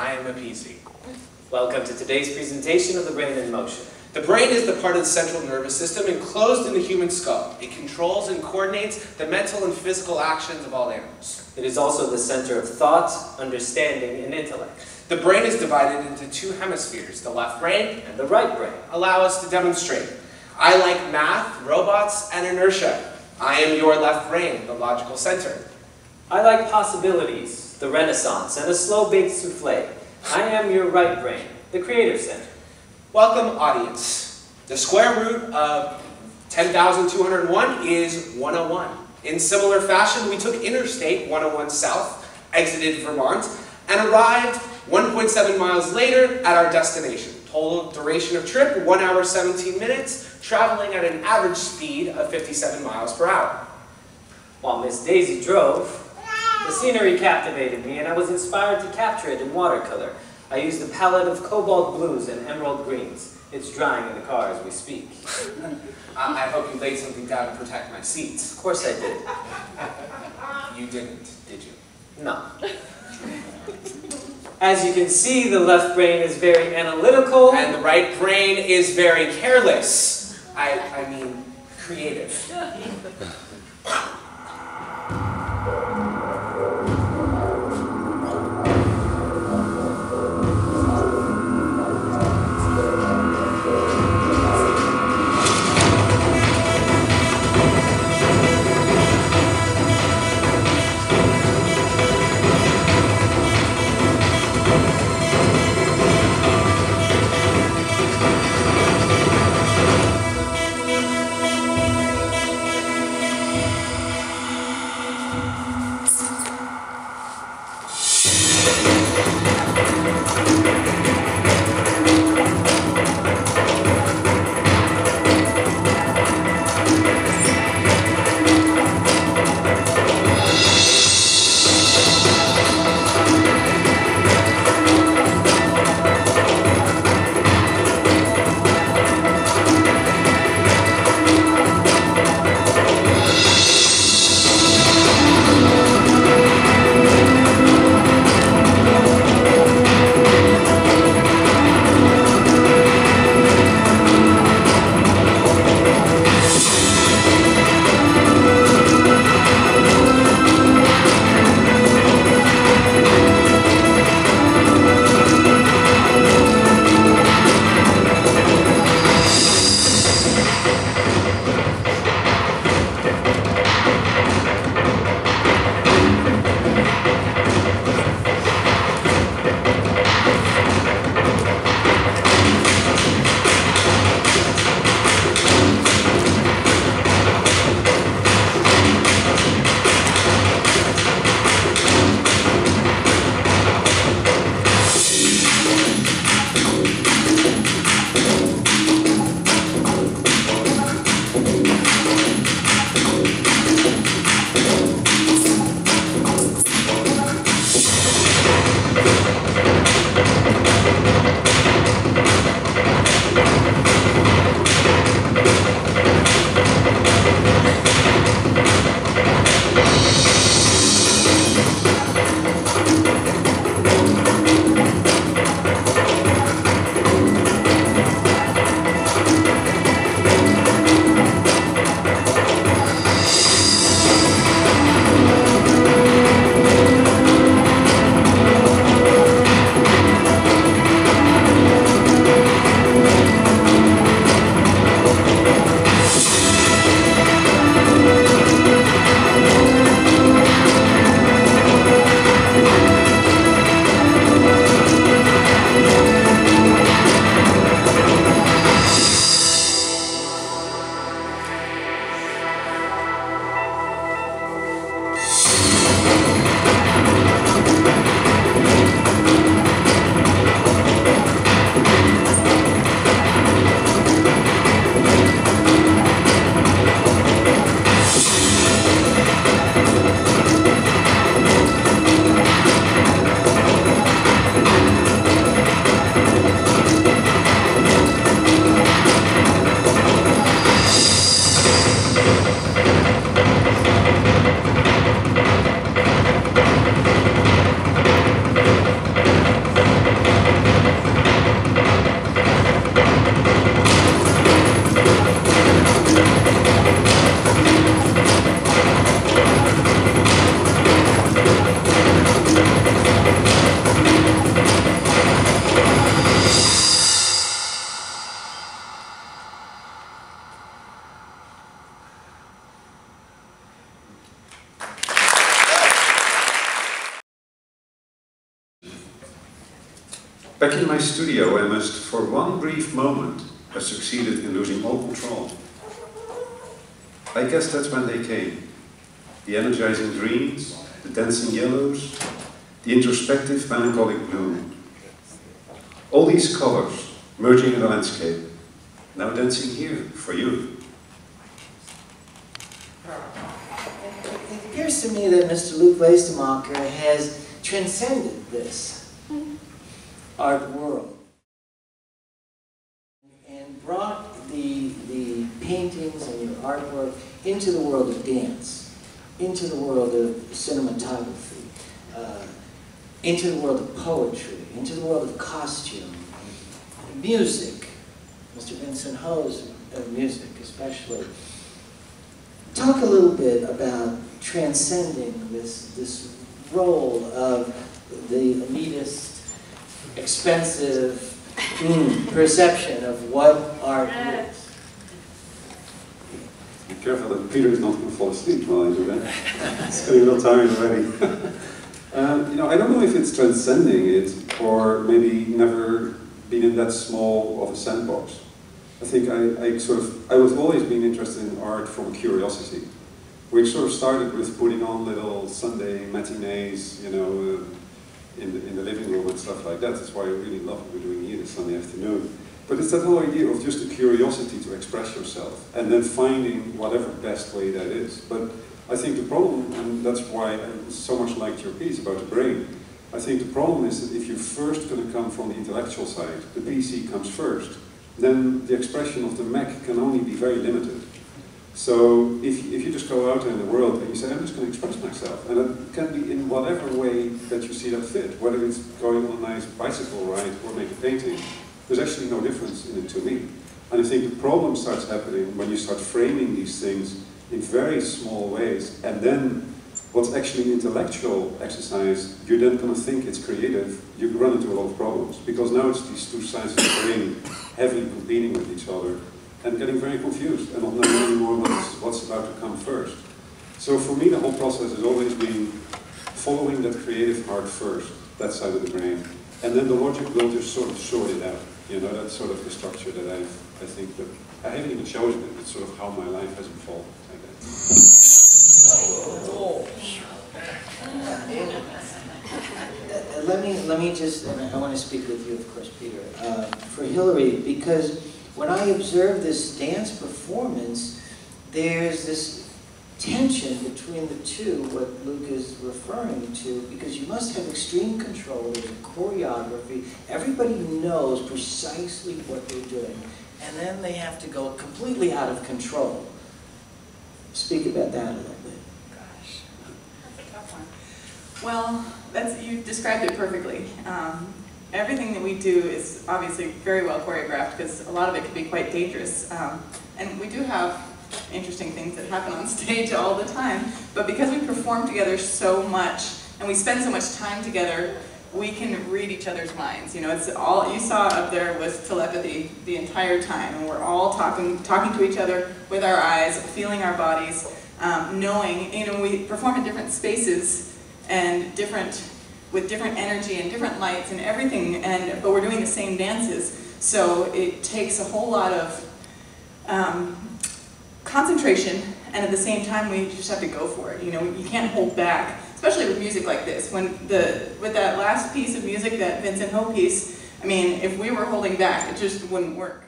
I am Appeasy. Welcome to today's presentation of the brain in motion. The brain is the part of the central nervous system enclosed in the human skull. It controls and coordinates the mental and physical actions of all animals. It is also the center of thought, understanding, and intellect. The brain is divided into two hemispheres, the left brain And the right brain. allow us to demonstrate. I like math, robots, and inertia. I am your left brain, the logical center. I like possibilities, the Renaissance, and a slow-baked souffle. I am your right brain, the creative center. Welcome, audience. The square root of 10,201 is 101. In similar fashion, we took Interstate 101 South, exited Vermont, and arrived 1.7 miles later at our destination. Total duration of trip, 1 hour 17 minutes, traveling at an average speed of 57 miles per hour. While Miss Daisy drove, the scenery captivated me, and I was inspired to capture it in watercolor. I used a palette of cobalt blues and emerald greens. It's drying in the car as we speak. I hope you laid something down to protect my seats. Of course I did. You didn't, did you? No. As you can see, the left brain is very analytical. And the right brain is very careless. I mean, creative. Back in my studio, I must, for one brief moment, have succeeded in losing all control. I guess that's when they came. The energizing greens, the dancing yellows, the introspective melancholic blue. All these colors merging in the landscape, now dancing here for you. It appears to me that Mr. Luc Leestemacher has transcended this art world and brought the paintings and your artwork into the world of dance, into the world of cinematography, into the world of poetry, into the world of costume, music, Mr. Vincent Ho's music especially. Talk a little bit about transcending this role of the elitist, expensive perception of what art is. Be careful that Peter is not going to fall asleep while I do that. It's getting a little tired already. You know, I don't know if it's transcending it or maybe never been in that small of a sandbox. I think I was always being interested in art from curiosity, which sort of started with putting on little Sunday matinees, you know, in the living room and stuff like that. That's why I really love what we're doing here this Sunday afternoon. But it's that whole idea of just a curiosity to express yourself and then finding whatever best way that is. But I think the problem, and that's why I so much liked your piece about the brain, I think the problem is that if you're first going to come from the intellectual side, the PC comes first, then the expression of the Mac can only be very limited. So if you just go out in the world and you say, I'm just going to express myself, and it can be in whatever way that you see that fit, whether it's going on a nice bicycle ride or make a painting, there's actually no difference in it to me. And I think the problem starts happening when you start framing these things in very small ways, and then what's actually an intellectual exercise, you're then going to think it's creative, you run into a lot of problems. Because now it's these two sides of the brain heavily competing with each other and getting very confused and not knowing anymore what's about to come first. So for me, the whole process has always been following that creative heart first, that side of the brain. And then the logic will just sort of sort it out. You know, that's sort of the structure that I think that, I haven't even chosen it, it's sort of how my life has evolved. Let me just, and I want to speak with you, of course, Peter, for Hillary, because when I observe this dance performance, there's this tension between the two, what Luc is referring to, because you must have extreme control, there's a choreography, everybody knows precisely what they're doing, and then they have to go completely out of control. Speak about that a little bit. Gosh, that's a tough one. Well, you described it perfectly. Everything that we do is obviously very well choreographed because a lot of it can be quite dangerous. And we do have interesting things that happen on stage all the time, but because we perform together so much and we spend so much time together, we can read each other's minds. You know, it's all you saw up there was telepathy the entire time, and we're all talking to each other with our eyes, feeling our bodies, knowing. You know, we perform in different spaces and with different energy and different lights and everything, but we're doing the same dances. So it takes a whole lot of concentration, and at the same time, we just have to go for it. You know, you can't hold back. Especially with music like this, with that last piece of music, that Vincent Ho piece, I mean, if we were holding back, it just wouldn't work.